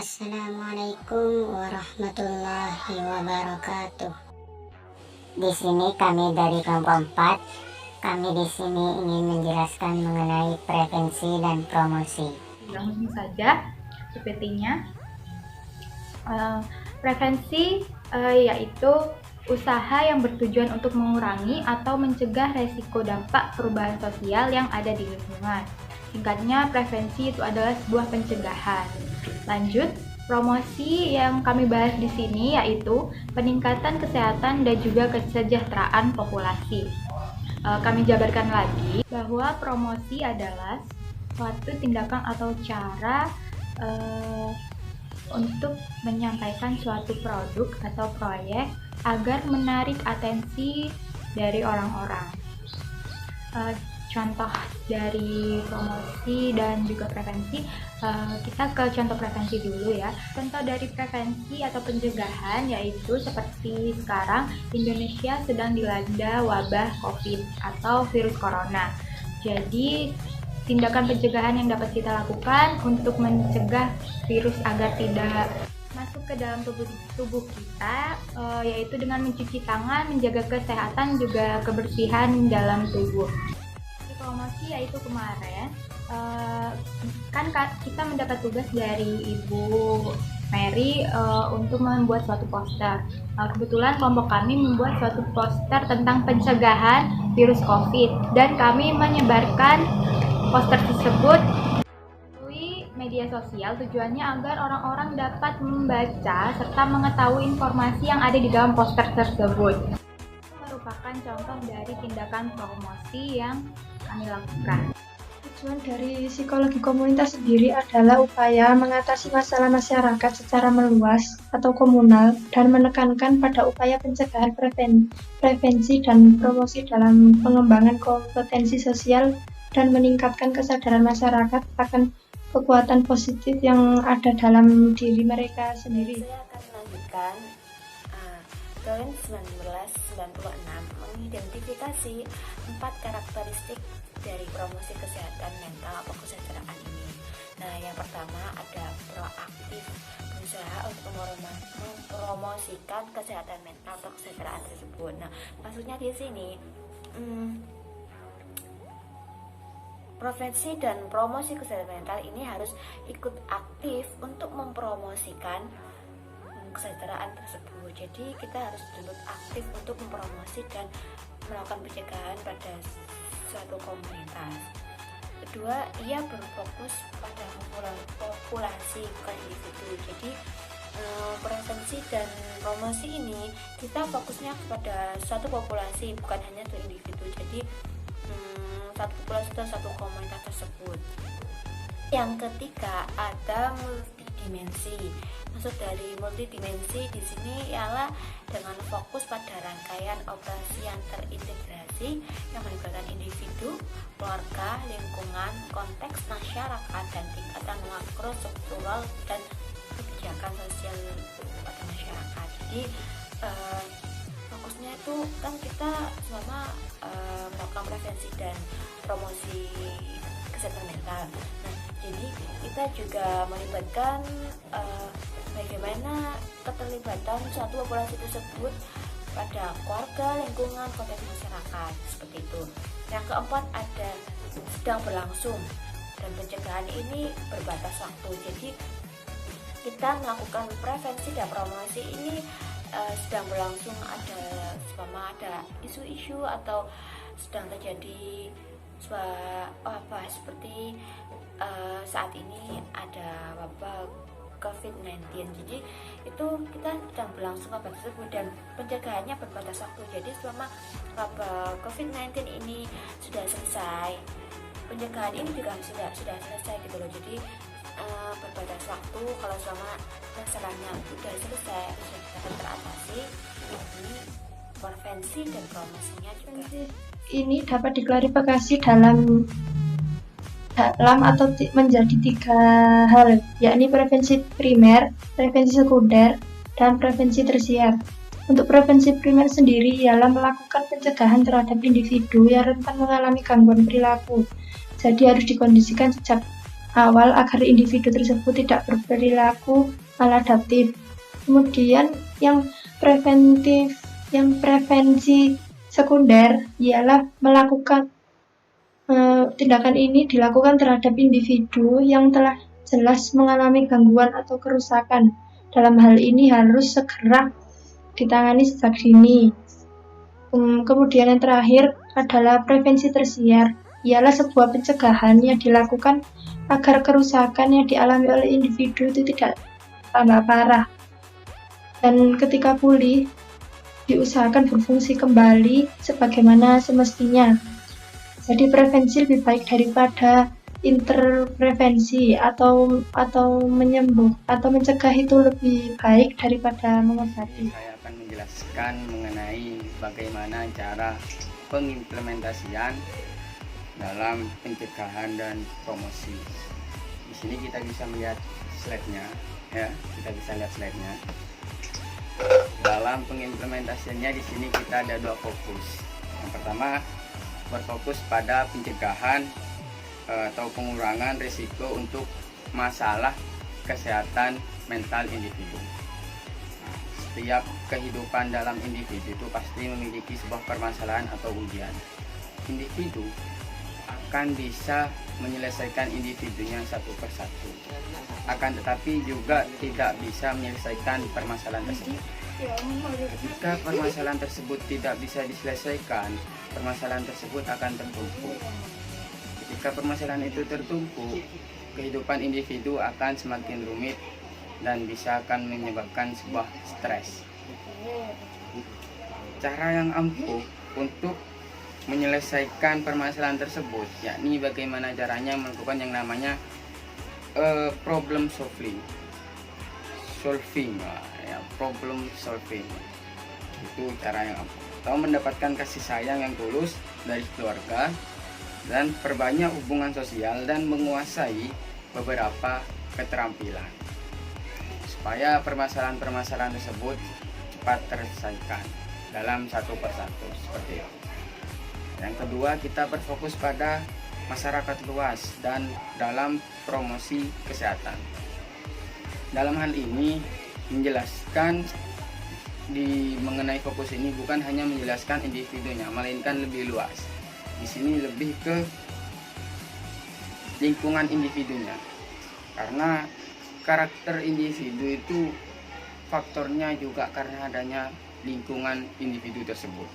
Assalamualaikum warahmatullahi wabarakatuh. Di sini kami dari kelompok 4. Kami di sini ingin menjelaskan mengenai prevensi dan promosi. Langsung saja PPT-nya. Prevensi yaitu usaha yang bertujuan untuk mengurangi atau mencegah resiko dampak perubahan sosial yang ada di lingkungan. Singkatnya, prevensi itu adalah sebuah pencegahan. Lanjut, promosi yang kami bahas di sini yaitu peningkatan kesehatan dan juga kesejahteraan populasi. Kami jabarkan lagi bahwa promosi adalah suatu tindakan atau cara untuk menyampaikan suatu produk atau proyek agar menarik atensi dari orang-orang. Contoh dari promosi dan juga prevensi, kita ke contoh prevensi dulu ya. Contoh dari prevensi atau pencegahan yaitu seperti sekarang Indonesia sedang dilanda wabah COVID atau virus corona. Jadi tindakan pencegahan yang dapat kita lakukan untuk mencegah virus agar tidak masuk ke dalam tubuh kita, yaitu dengan mencuci tangan, menjaga kesehatan juga kebersihan dalam tubuh. Promosi yaitu kemarin kan kita mendapat tugas dari Ibu Mary untuk membuat suatu poster. Kebetulan kelompok kami membuat suatu poster tentang pencegahan virus COVID dan kami menyebarkan poster tersebut melalui media sosial, tujuannya agar orang-orang dapat membaca serta mengetahui informasi yang ada di dalam poster tersebut. Itu merupakan contoh dari tindakan promosi yang kami lakukan. Tujuan dari psikologi komunitas sendiri adalah upaya mengatasi masalah masyarakat secara meluas atau komunal dan menekankan pada upaya pencegahan, prevensi dan promosi dalam pengembangan kompetensi sosial dan meningkatkan kesadaran masyarakat akan kekuatan positif yang ada dalam diri mereka sendiri. Saya akan melanjutkan tahun 1996 mengidentifikasi 4 karakteristik dari promosi kesehatan mental atau kesejahteraan ini. Nah, yang pertama ada proaktif, berusaha untuk mempromosikan kesehatan mental atau kesejahteraan tersebut. Nah, maksudnya di sini prevensi dan promosi kesehatan mental ini harus ikut aktif untuk mempromosikan kesejahteraan tersebut. Jadi kita harus dituntut aktif untuk mempromosi dan melakukan pencegahan pada suatu komunitas. Kedua, ia berfokus pada populasi bukan individu. Jadi prevensi dan promosi ini kita fokusnya kepada suatu populasi bukan hanya satu individu. Jadi satu populasi atau satu komunitas tersebut. Yang ketiga ada multidimensi. Maksud dari multidimensi di sini ialah dengan fokus pada rangkaian operasi yang terintegrasi yang melibatkan individu, keluarga, lingkungan, konteks masyarakat dan tingkatan makro struktural dan kebijakan sosial pada masyarakat. Jadi fokusnya itu kan kita selama melakukan prevensi dan promosi kesehatan mental. Nah, jadi kita juga melibatkan bagaimana keterlibatan suatu populasi tersebut pada keluarga, lingkungan, konteks masyarakat seperti itu. Yang keempat ada sedang berlangsung dan pencegahan ini berbatas waktu. Jadi kita melakukan prevensi dan promosi ini sedang berlangsung, ada isu-isu atau sedang terjadi seperti saat ini ada wabah COVID-19. Jadi itu kita sedang berlangsung wabah tersebut dan pencegahannya berbatas waktu. Jadi selama wabah COVID-19 ini sudah selesai, pencegahan ini juga sudah selesai gitu loh. Jadi berbatas waktu, kalau selama masalahnya sudah selesai, sudah dapat teratasi, ini prevensi dan promosinya juga. Ini dapat diklarifikasi dalam atau menjadi 3 hal, yakni prevensi primer, prevensi sekunder, dan prevensi tersier. Untuk prevensi primer sendiri ialah melakukan pencegahan terhadap individu yang rentan mengalami gangguan perilaku. Jadi harus dikondisikan sejak awal agar individu tersebut tidak berperilaku maladaptif. Kemudian yang prevensi sekunder ialah melakukan tindakan ini dilakukan terhadap individu yang telah jelas mengalami gangguan atau kerusakan. Dalam hal ini harus segera ditangani sejak dini. Kemudian yang terakhir adalah prevensi tersier, ialah sebuah pencegahan yang dilakukan agar kerusakan yang dialami oleh individu itu tidak tambah parah. Dan ketika pulih, diusahakan berfungsi kembali sebagaimana semestinya. Jadi prevensi lebih baik daripada interprevensi atau menyembuh atau mencegah itu lebih baik daripada mengobati. Saya akan menjelaskan mengenai bagaimana cara pengimplementasian dalam pencegahan dan promosi. Di sini kita bisa melihat slide-nya, ya. Kita bisa lihat slide-nya. Dalam pengimplementasiannya di sini kita ada 2 fokus. Yang pertama berfokus pada pencegahan atau pengurangan risiko untuk masalah kesehatan mental individu. Setiap kehidupan dalam individu itu pasti memiliki sebuah permasalahan atau ujian. Individu akan bisa menyelesaikan individunya satu persatu, akan tetapi juga tidak bisa menyelesaikan permasalahan tersebut. Jika permasalahan tersebut tidak bisa diselesaikan, permasalahan tersebut akan tertumpuk. Ketika permasalahan itu tertumpuk, kehidupan individu akan semakin rumit dan bisa akan menyebabkan sebuah stres. Cara yang ampuh untuk menyelesaikan permasalahan tersebut, yakni bagaimana caranya melakukan yang namanya problem solving, problem solving. Itu cara yang ampuh. Atau mendapatkan kasih sayang yang tulus dari keluarga dan perbanyak hubungan sosial dan menguasai beberapa keterampilan supaya permasalahan-permasalahan tersebut cepat terselesaikan dalam satu persatu seperti itu. Yang kedua, kita berfokus pada masyarakat luas dan dalam promosi kesehatan. Dalam hal ini menjelaskan mengenai fokus ini bukan hanya menjelaskan individunya, melainkan lebih luas. Di sini lebih ke lingkungan individunya, karena karakter individu itu faktornya juga karena adanya lingkungan individu tersebut.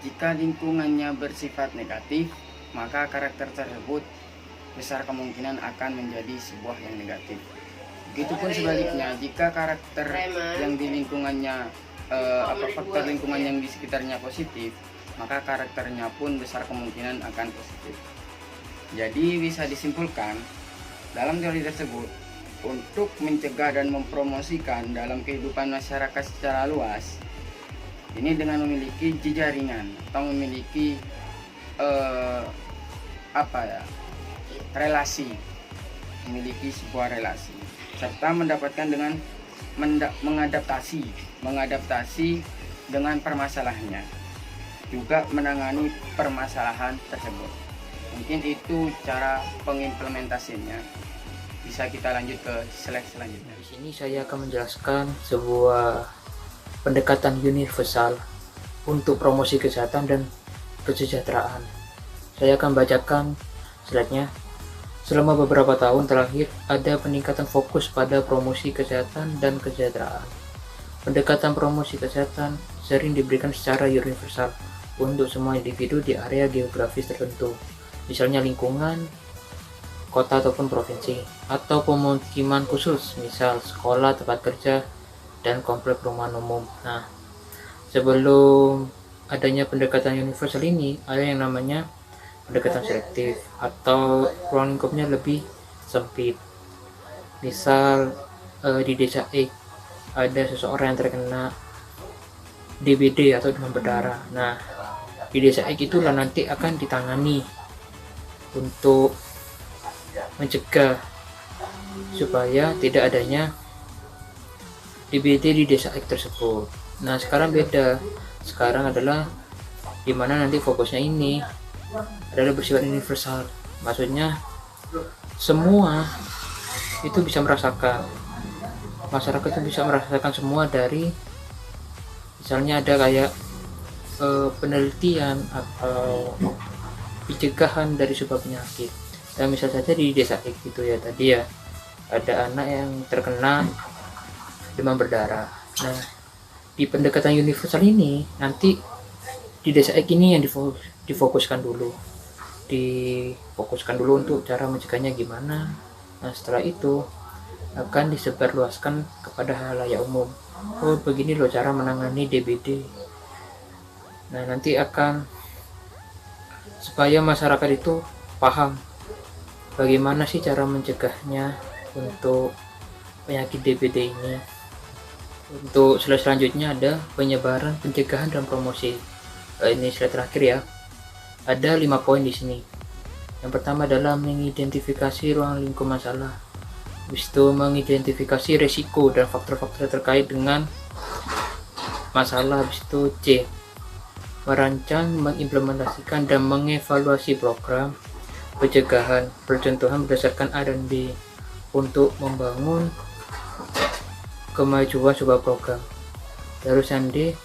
Jika lingkungannya bersifat negatif, maka karakter tersebut besar kemungkinan akan menjadi sebuah yang negatif. Begitupun sebaliknya, jika karakter yang di lingkungannya faktor lingkungan yang di sekitarnya positif, maka karakternya pun besar kemungkinan akan positif. Jadi bisa disimpulkan dalam teori tersebut, untuk mencegah dan mempromosikan dalam kehidupan masyarakat secara luas, ini dengan memiliki jejaringan atau memiliki relasi, memiliki sebuah relasi, serta mendapatkan dengan mengadaptasi dengan permasalahannya, juga menangani permasalahan tersebut. Mungkin itu cara pengimplementasinya. Bisa kita lanjut ke slide selanjutnya. Di sini saya akan menjelaskan sebuah pendekatan universal untuk promosi kesehatan dan kesejahteraan. Saya akan bacakan slide-nya. Selama beberapa tahun terakhir, ada peningkatan fokus pada promosi kesehatan dan kesejahteraan. Pendekatan promosi kesehatan sering diberikan secara universal untuk semua individu di area geografis tertentu, misalnya lingkungan, kota ataupun provinsi, atau pemukiman khusus, misal sekolah, tempat kerja, dan komplek perumahan umum. Nah, sebelum adanya pendekatan universal ini, ada yang namanya pendekatan selektif atau ruang lingkupnya lebih sempit. Misal di desa X ada seseorang yang terkena DBD atau demam berdarah. Nah, di desa X itulah nanti akan ditangani untuk mencegah supaya tidak adanya DBD di desa X tersebut. Nah, sekarang beda. Sekarang adalah dimana nanti fokusnya ini adalah bersifat universal. Maksudnya semua itu bisa merasakan, masyarakat itu bisa merasakan semua dari misalnya ada kayak penelitian atau pencegahan dari sebuah penyakit. Dan misal saja di desa X gitu ya, tadi ya ada anak yang terkena demam berdarah. Nah, di pendekatan universal ini nanti di desa X ini yang difokuskan dulu untuk cara mencegahnya gimana. Nah, setelah itu akan disebarluaskan kepada halayak umum. Oh, begini loh cara menangani DBD. Nah, nanti akan supaya masyarakat itu paham bagaimana sih cara mencegahnya untuk penyakit DBD ini. Untuk slide selanjutnya ada penyebaran, pencegahan, dan promosi. Ini slide terakhir ya. Ada 5 poin di sini. Yang pertama adalah mengidentifikasi ruang lingkup masalah. Habis itu mengidentifikasi resiko dan faktor-faktor terkait dengan masalah. Habis itu C, merancang, mengimplementasikan, dan mengevaluasi program pencegahan percontohan berdasarkan A dan B untuk membangun kemajuan sebuah program. Terusan D,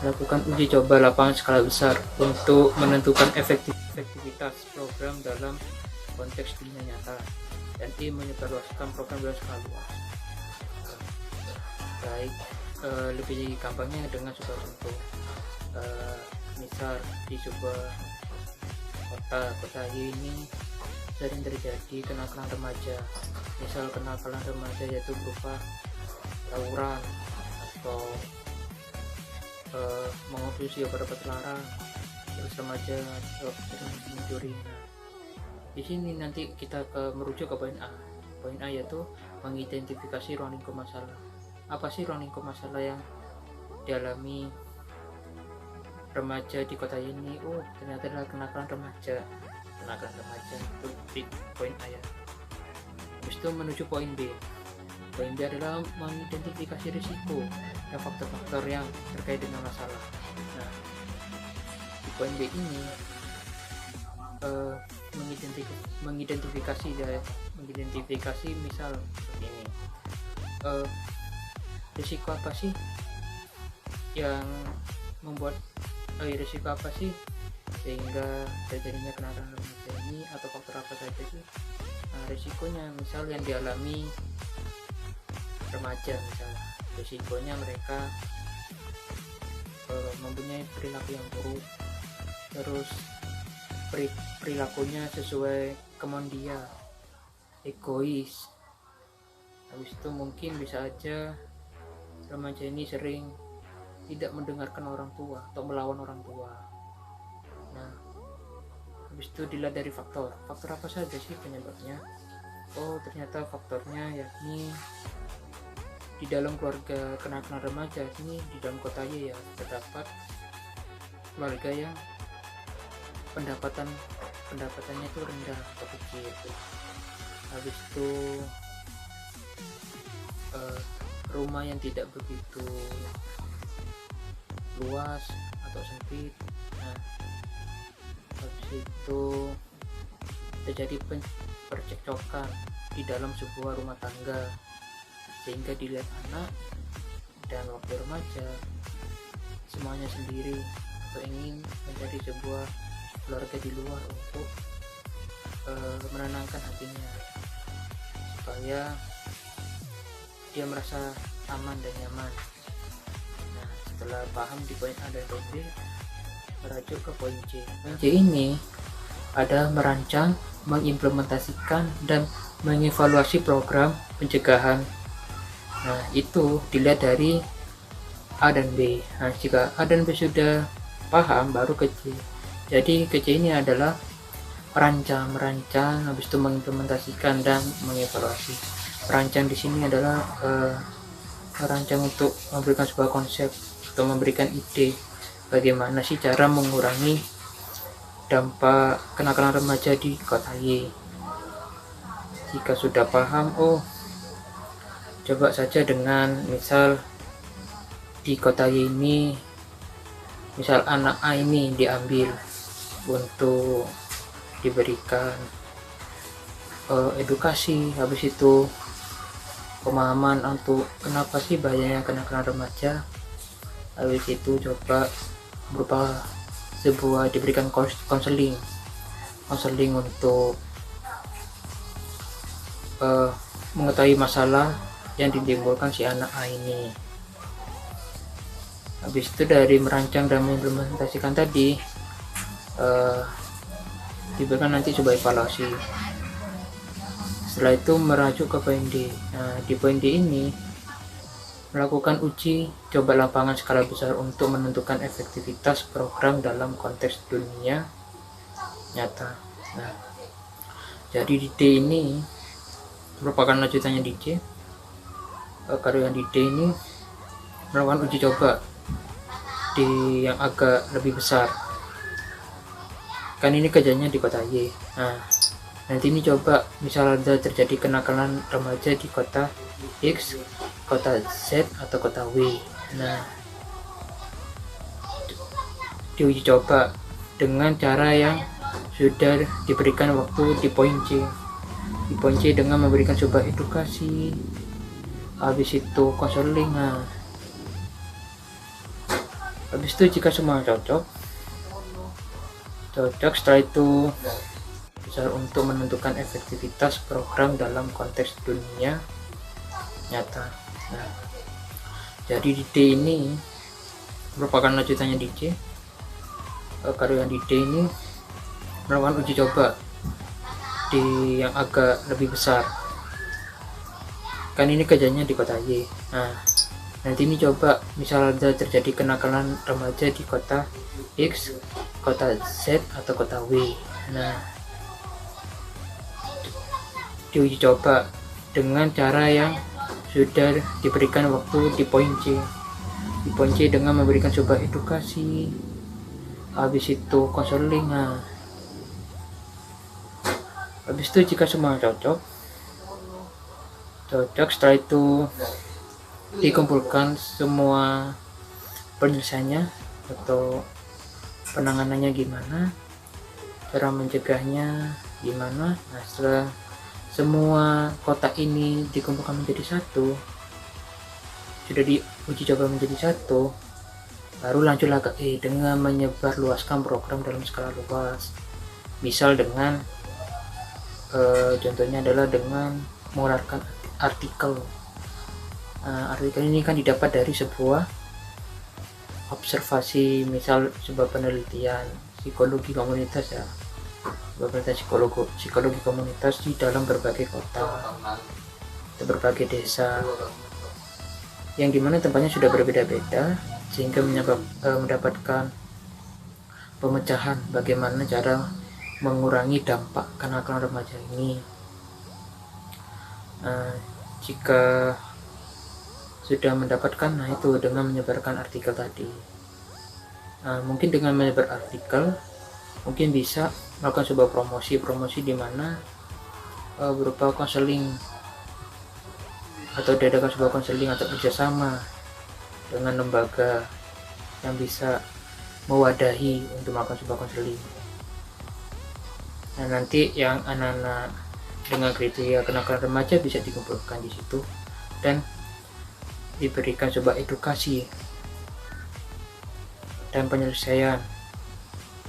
lakukan uji coba lapangan skala besar untuk menentukan efektivitas program dalam konteks dunia nyata. Dan E, menyebarluaskan program dalam skala luas. Baik, lebih gampangnya dengan sebuah contoh. Misal di sebuah kota ini sering terjadi kenakalan remaja. Misal kenakalan remaja yaitu berupa tawuran atau mengonsumsi obat-obat terlarang, terus remaja sering mencuri. Di sini nanti kita merujuk ke poin A. Poin A yaitu mengidentifikasi ruang lingkup masalah. Apa sih ruang lingkup masalah yang dialami remaja di kota ini? Oh, ternyata adalah kenakalan remaja itu di poin A ya. Habis itu menuju poin B. Poin B adalah mengidentifikasi risiko dan faktor-faktor yang terkait dengan masalah. Nah, di poin B ini mengidentifikasi misal seperti ini. Risiko apa sih yang membuat risiko apa sih sehingga terjadinya kenakalan remaja ini, atau faktor apa saja sih risikonya. Misal yang dialami remaja, misalnya risikonya mereka mempunyai perilaku yang buruk, terus perilakunya sesuai kemauan dia, egois. Habis itu mungkin bisa aja remaja ini sering tidak mendengarkan orang tua atau melawan orang tua. Nah, habis itu dilihat dari faktor apa saja sih penyebabnya. Oh, ternyata faktornya yakni di dalam keluarga kenakalan remaja ini, di dalam kota ya terdapat keluarga yang pendapatannya itu rendah atau kecil. Habis itu rumah yang tidak begitu luas atau sempit. Nah, habis itu terjadi percekcokan di dalam sebuah rumah tangga sehingga dilihat anak dan waktu remaja semuanya sendiri atau ingin mencari sebuah keluarga di luar untuk menenangkan hatinya supaya dia merasa aman dan nyaman. Nah, setelah paham di poin A dan poin B, merujuk ke poin C. Poin C ini ada merancang, mengimplementasikan, dan mengevaluasi program pencegahan. Nah, itu dilihat dari A dan B. Nah, jika A dan B sudah paham, baru ke C. Jadi ke C ini adalah merancang, habis itu mengimplementasikan dan mengevaluasi. Merancang di sini adalah merancang untuk memberikan sebuah konsep atau memberikan ide bagaimana sih cara mengurangi dampak kenakalan remaja di kota Y. Jika sudah paham, oh coba saja dengan misal di kota Y ini, misal anak A ini diambil untuk diberikan edukasi, habis itu pemahaman untuk kenapa sih bahayanya kenakalan remaja, habis itu coba berupa sebuah diberikan konseling untuk mengetahui masalah yang ditimbulkan si anak A ini. Habis itu dari merancang dan mengimplementasikan tadi diberikan nanti coba evaluasi. Setelah itu merujuk ke poin D. Nah, di poin D ini melakukan uji coba lapangan skala besar untuk menentukan efektivitas program dalam konteks dunia nyata. Nah, jadi di D ini merupakan lanjutannya di C. Karya di D ini melakukan uji coba di yang agak lebih besar. Kan ini kerjanya di kota Y. Nah, nanti ini coba misal ada terjadi kenakalan remaja di kota X, kota Z, atau kota W. Nah, diuji coba dengan cara yang sudah diberikan waktu di poin C. Di poin C dengan memberikan coba edukasi, habis itu konseling. Nah, habis itu jika semua cocok, setelah itu besar untuk menentukan efektivitas program dalam konteks dunia nyata. Nah, jadi di D ini merupakan lanjutannya di C. Karya di D ini melakukan uji coba di yang agak lebih besar. Kan ini kerjanya di kota Y. Nah, nanti ini coba misal ada terjadi kenakalan remaja di kota X, kota Z, atau kota W. Nah, diuji coba dengan cara yang sudah diberikan waktu di poin C. Di poin C dengan memberikan coba edukasi, habis itu konseling. Nah, habis itu jika semua cocok, setelah itu dikumpulkan semua penyelesaiannya atau penanganannya gimana, cara mencegahnya gimana. Nah, setelah semua kotak ini dikumpulkan menjadi satu, sudah diuji coba menjadi satu, baru lanjutlah ke E dengan menyebarluaskan program dalam skala luas. Misal dengan contohnya adalah dengan mengeluarkan artikel. Artikel ini kan didapat dari sebuah observasi, misal sebuah penelitian psikologi komunitas ya, penelitian psikologi komunitas di dalam berbagai kota atau berbagai desa, yang dimana tempatnya sudah berbeda-beda, sehingga mendapatkan pemecahan bagaimana cara mengurangi dampak kenakalan remaja ini. Jika sudah mendapatkan, nah itu dengan menyebarkan artikel tadi. Mungkin dengan menyebar artikel mungkin bisa melakukan sebuah promosi di mana berupa konseling atau diadakan sebuah konseling atau kerjasama dengan lembaga yang bisa mewadahi untuk melakukan sebuah konseling. Nah, nanti yang anak-anak dengan kriteria kenakalan remaja bisa dikumpulkan di situ dan diberikan coba edukasi dan penyelesaian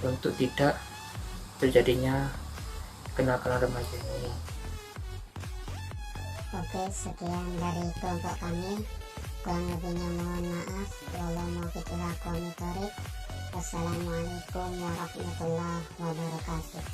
untuk tidak terjadinya kenakalan remaja ini. Oke, sekian dari kelompok kami. Kurang lebihnya mohon maaf. Wassalamualaikum warahmatullahi wabarakatuh.